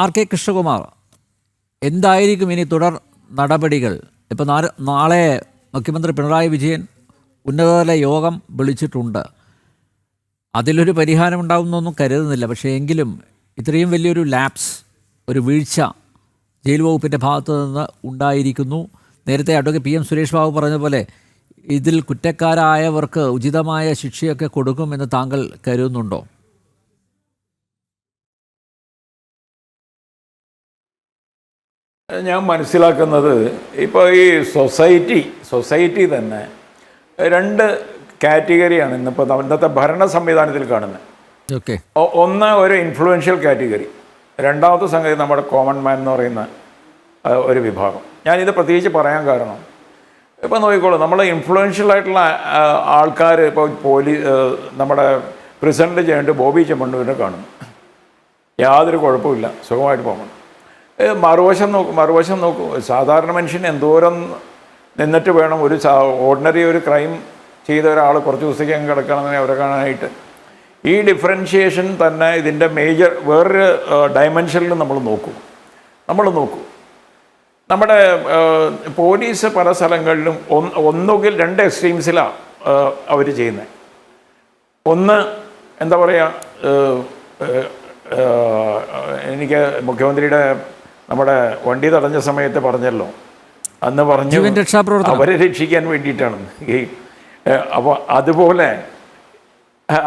R K Krishnakumar, എന്തായിരിക്കും ഇനി തുടർ നടപടികൾ? ഇപ്പോൾ നാളെ മുഖ്യമന്ത്രി പിണറായി വിജയൻ ഉന്നതതല യോഗം വിളിച്ചിട്ടുണ്ട്. അതിലൊരു പരിഹാരം ഉണ്ടാകുമെന്നൊന്നും കരുതുന്നില്ല. പക്ഷേ എങ്കിലും ഇത്രയും വലിയൊരു ലാപ്സ്, ഒരു വീഴ്ച ജയിൽ വകുപ്പിൻ്റെ ഭാഗത്തു നിന്ന് ഉണ്ടായിരിക്കുന്നു. നേരത്തെ advocate P M Suresh Babu പറഞ്ഞ പോലെ ഇതിൽ കുറ്റക്കാരായവർക്ക് ഉചിതമായ ശിക്ഷയൊക്കെ കൊടുക്കുമെന്ന് താങ്കൾ കരുതുന്നുണ്ടോ? ഞാൻ മനസ്സിലാക്കുന്നത് ഇപ്പോൾ ഈ സൊസൈറ്റി തന്നെ രണ്ട് കാറ്റഗറിയാണ് ഇന്നിപ്പോൾ ഇന്നത്തെ ഭരണ സംവിധാനത്തിൽ കാണുന്നത്. ഓക്കെ, ഒന്ന് ഒരു ഇൻഫ്ലുവൻഷ്യൽ കാറ്റഗറി, രണ്ടാമത്തെ സംഗതി നമ്മുടെ കോമൺ മാൻ എന്ന് പറയുന്ന ഒരു വിഭാഗം. ഞാനിത് പ്രത്യേകിച്ച് പറയാൻ കാരണം, ഇപ്പോൾ നോക്കിക്കോളൂ, നമ്മൾ ഇൻഫ്ലുവൻഷ്യൽ ആയിട്ടുള്ള ആൾക്കാർ ഇപ്പോൾ നമ്മുടെ പ്രസിഡന്റ് ചെയ്യേണ്ട ബോബി ചെമ്മണ്ണൂരിനെ കാണുന്നു, യാതൊരു കുഴപ്പമില്ല, സുഖമായിട്ട് പോകണം. മറുവശം നോക്കൂ, സാധാരണ മനുഷ്യൻ എന്തോരം നിന്നിട്ട് വേണം ഒരു ഓർഡിനറി ഒരു ക്രൈം ചെയ്ത ഒരാൾ കുറച്ച് ദിവസത്തേക്ക് കിടക്കണമെന്ന് അവരെ കാണാനായിട്ട്. ഈ ഡിഫറൻഷിയേഷൻ തന്നെ ഇതിൻ്റെ മേജർ വേറൊരു ഡയമെൻഷനിൽ നമ്മൾ നോക്കൂ. നമ്മുടെ പോലീസ് പല സ്ഥലങ്ങളിലും ഒന്നുകിൽ രണ്ട് എക്സ്ട്രീംസിലാണ് അവർ ചെയ്യുന്നത്. ഒന്ന് എന്താ പറയുക, എനിക്ക് മുഖ്യമന്ത്രിയുടെ നമ്മുടെ വണ്ടി തടഞ്ഞ സമയത്ത് പറഞ്ഞല്ലോ, അന്ന് പറഞ്ഞു അവരെ രക്ഷിക്കാൻ വേണ്ടിയിട്ടാണ്. അപ്പോൾ അതുപോലെ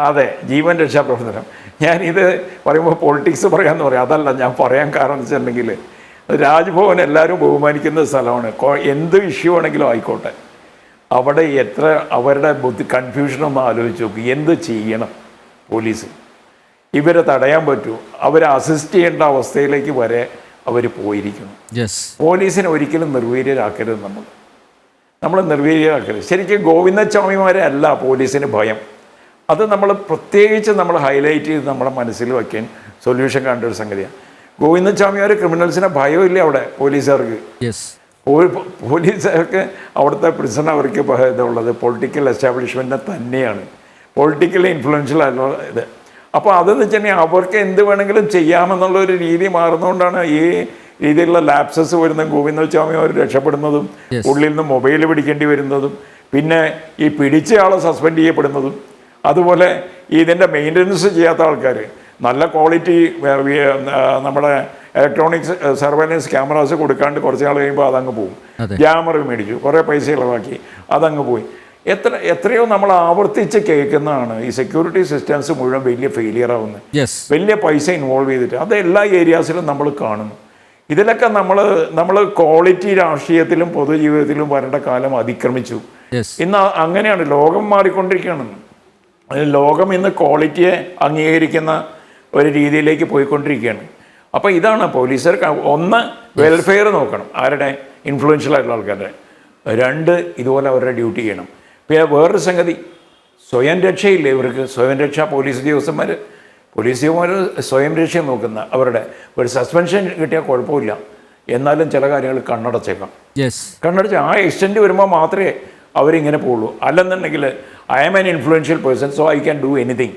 അതെ, ജീവൻ രക്ഷാപ്രവർത്തനം. ഞാനിത് പറയുമ്പോൾ പൊളിറ്റിക്സ് പറയാമെന്ന് പറയാം, അതല്ല ഞാൻ പറയാൻ കാരണം എന്ന് വെച്ചിട്ടുണ്ടെങ്കിൽ, രാജ്ഭവൻ എല്ലാവരും ബഹുമാനിക്കുന്ന സ്ഥലമാണ്. എന്ത് ഇഷ്യൂ ആണെങ്കിലും ആയിക്കോട്ടെ, അവിടെ എത്ര അവരുടെ കൺഫ്യൂഷനൊന്നും ആലോചിച്ച് നോക്കും. എന്ത് ചെയ്യണം പോലീസ്? ഇവരെ തടയാൻ പറ്റൂ? അവരെ അസിസ്റ്റ് ചെയ്യേണ്ട അവസ്ഥയിലേക്ക് വരെ അവർ പോയിരിക്കുന്നു. പോലീസിനെ ഒരിക്കലും നിർവീര്യരാക്കരുത്. നമ്മൾ നിർവീര്യരാക്കരുത്. ശരിക്കും ഗോവിന്ദസ്വാമിമാരെ അല്ല പോലീസിന് ഭയം. അത് നമ്മൾ പ്രത്യേകിച്ച് നമ്മൾ ഹൈലൈറ്റ് ചെയ്ത് നമ്മുടെ മനസ്സിൽ വയ്ക്കാൻ സൊല്യൂഷൻ കണ്ട ഒരു സംഗതിയാണ്. ഗോവിന്ദസ്വാമിമാർ ക്രിമിനൽസിനെ ഭയമില്ല അവിടെ പോലീസുകാർക്ക്. പോലീസുകാർക്ക് അവിടുത്തെ പ്രിസൺ അവർക്ക് ഇതുള്ളത് പൊളിറ്റിക്കൽ എസ്റ്റാബ്ലിഷ്മെൻറ്റിനെ തന്നെയാണ്, പൊളിറ്റിക്കലി ഇൻഫ്ലുവൻഷ്യൽ ആയിട്ടുള്ള ഇത്. അപ്പോൾ അതെന്ന് വെച്ചിട്ടുണ്ടെങ്കിൽ അവർക്ക് എന്ത് വേണമെങ്കിലും ചെയ്യാമെന്നുള്ളൊരു രീതി മാറുന്നതുകൊണ്ടാണ് ഈ രീതിയിലുള്ള ലാപ്സസ് വരുന്നതും ഗോവിന്ദസ്വാമി അവർ രക്ഷപ്പെടുന്നതും ഉള്ളിൽ നിന്ന് മൊബൈൽ പിടിക്കേണ്ടി വരുന്നതും പിന്നെ ഈ പിടിച്ചയാളെ സസ്പെൻഡ് ചെയ്യപ്പെടുന്നതും. അതുപോലെ ഇതിൻ്റെ മെയിൻ്റനൻസ് ചെയ്യാത്ത ആൾക്കാർ നല്ല ക്വാളിറ്റി നമ്മുടെ ഇലക്ട്രോണിക്സ് സർവൈലൻസ് ക്യാമറാസ് കൊടുക്കാണ്ട് കുറച്ച് നാൾ കഴിയുമ്പോൾ അതങ്ങ് പോകും. ക്യാമറ മേടിച്ചു, കുറേ പൈസ ഇളവാക്കി, അതങ്ങ് പോയി. എത്രയോ നമ്മൾ ആവർത്തിച്ച് കേൾക്കുന്നതാണ് ഈ സെക്യൂരിറ്റി സിസ്റ്റംസ് മുഴുവൻ വലിയ ഫെയിലിയർ ആവുന്നത്, വലിയ പൈസ ഇൻവോൾവ് ചെയ്തിട്ട്. അത് എല്ലാ ഏരിയാസിലും നമ്മൾ കാണുന്നു. ഇതിലൊക്കെ നമ്മൾ ക്വാളിറ്റി രാഷ്ട്രീയത്തിലും പൊതുജീവിതത്തിലും വരേണ്ട കാലം അതിക്രമിച്ചു. ഇന്ന് അങ്ങനെയാണ്, ലോകം മാറിക്കൊണ്ടിരിക്കുകയാണ്. ലോകം ഇന്ന് ക്വാളിറ്റിയെ അംഗീകരിക്കുന്ന ഒരു രീതിയിലേക്ക് പോയിക്കൊണ്ടിരിക്കുകയാണ്. അപ്പോൾ ഇതാണ് പോലീസുകാർക്ക്, ഒന്ന് വെൽഫെയർ നോക്കണം ആരുടെ, ഇൻഫ്ലുവൻഷ്യൽ ആയിട്ടുള്ള ആൾക്കാരുടെ. രണ്ട്, ഇതുപോലെ അവരുടെ ഡ്യൂട്ടി ചെയ്യണം. പിന്നെ വേറൊരു സംഗതി, സ്വയം രക്ഷയില്ലേ ഇവർക്ക്? സ്വയം രക്ഷ പോലീസ് ഉദ്യോഗസ്ഥന്മാർ സ്വയം രക്ഷ നോക്കുന്ന അവരുടെ ഒരു സസ്പെൻഷൻ കിട്ടിയാൽ കുഴപ്പമില്ല, എന്നാലും ചില കാര്യങ്ങൾ കണ്ണടച്ചേക്കാം. കണ്ണടച്ച് ആ എക്സ്റ്റെൻറ്റ് വരുമ്പോൾ മാത്രമേ അവരിങ്ങനെ പോകുള്ളൂ. അല്ലെന്നുണ്ടെങ്കിൽ I am an influential person, so I can do anything.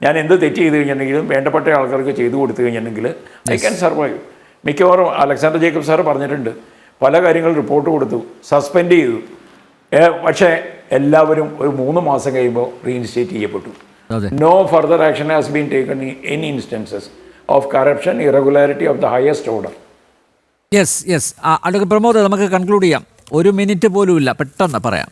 ഞാൻ എന്ത് തെറ്റ് ചെയ്ത് കഴിഞ്ഞിട്ടുണ്ടെങ്കിലും വേണ്ടപ്പെട്ട ആൾക്കാർക്ക് ചെയ്തു കൊടുത്തു കഴിഞ്ഞിട്ടുണ്ടെങ്കിൽ ഐ ക്യാൻ സർവൈവ്. മിക്കവാറും അലക്സാണ്ടർ ജേക്കബ് സാറ് പറഞ്ഞിട്ടുണ്ട്, പല കാര്യങ്ങൾ റിപ്പോർട്ട് കൊടുത്തു, സസ്പെൻഡ് ചെയ്തു, പക്ഷേ എല്ലാവരും ഒരു 3 മാസം കഴിയുമ്പോൾ റീഇൻസ്റ്റേറ്റ് ചെയ്യപ്പെട്ടു. No further action has been taken in any instances of corruption, irregularity of the highest order. Advocate Pramod, നമുക്ക് കൺക്ലൂഡ് ചെയ്യാം. 1 മിനിറ്റ് പോലും ഇല്ല, പെട്ടെന്ന് പറയാം.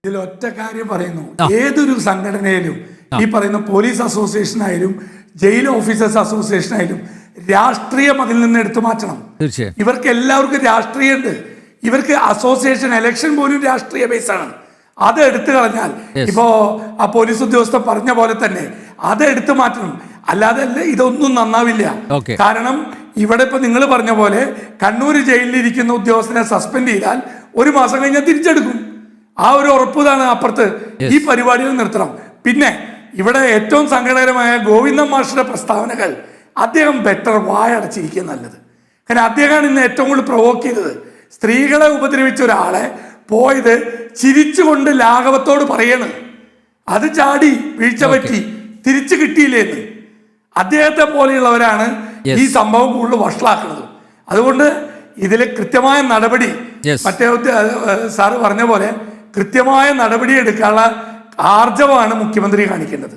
ഇതിലൊറ്റ കാര്യം പറയുന്നു, ഏതൊരു സംഘടനയിലും ഈ പറയുന്ന പോലീസ് അസോസിയേഷൻ ആയാലും ജയിൽ ഓഫീസേഴ്സ് അസോസിയേഷൻ ആയാലും രാഷ്ട്രീയം അതിൽ നിന്ന് എടുത്തു മാറ്റണം. ഇവർക്ക് എല്ലാവർക്കും രാഷ്ട്രീയമുണ്ട്. ഇവർക്ക് അസോസിയേഷൻ ഇലക്ഷൻ പോലും രാഷ്ട്രീയ ബേസാണ്. അത് എടുത്തു കളഞ്ഞാൽ, ഇപ്പോ ആ പോലീസ് ഉദ്യോഗസ്ഥൻ പറഞ്ഞ പോലെ തന്നെ അത് എടുത്തു മാറ്റണം. അല്ലാതെ ഇതൊന്നും നന്നാവില്ല. കാരണം ഇവിടെ ഇപ്പൊ നിങ്ങൾ പറഞ്ഞ പോലെ കണ്ണൂർ ജയിലിലിരിക്കുന്ന ഉദ്യോഗസ്ഥനെ സസ്പെൻഡ് ചെയ്താൽ 1 മാസം കഴിഞ്ഞാൽ തിരിച്ചെടുക്കും. ആ ഒരു ഉറപ്പുതാണ് അപ്പുറത്ത്. ഈ പരിപാടികൾ നിർത്തണം. പിന്നെ ഇവിടെ ഏറ്റവും സങ്കടകരമായ ഗോവിന്ദൻ മാഷിന്റെ പ്രസ്താവനകൾ, അദ്ദേഹം ബെറ്റർ വായടച്ചിരിക്കുക നല്ലത്. കാരണം അദ്ദേഹമാണ് ഇന്ന് ഏറ്റവും കൂടുതൽ പ്രൊവോക്ക് ചെയ്തത്. സ്ത്രീകളെ ഉപദ്രവിച്ച ഒരാളെ പോയത് ചിരിച്ചുകൊണ്ട് ലാഘവത്തോട് പറയണ്, അത് ചാടി വീഴ്ച പറ്റി, തിരിച്ചു കിട്ടിയില്ലേന്ന്. അദ്ദേഹത്തെ പോലെയുള്ളവരാണ് Yes. ഈ സംഭവം കൂടുതൽ വഷളാക്കുന്നത്. അതുകൊണ്ട് ഇതിൽ കൃത്യമായ നടപടി Yes. മറ്റേ സാറ് പറഞ്ഞ പോലെ കൃത്യമായ നടപടി എടുക്കാനുള്ള ആർജവമാണ് മുഖ്യമന്ത്രി കാണിക്കേണ്ടത്.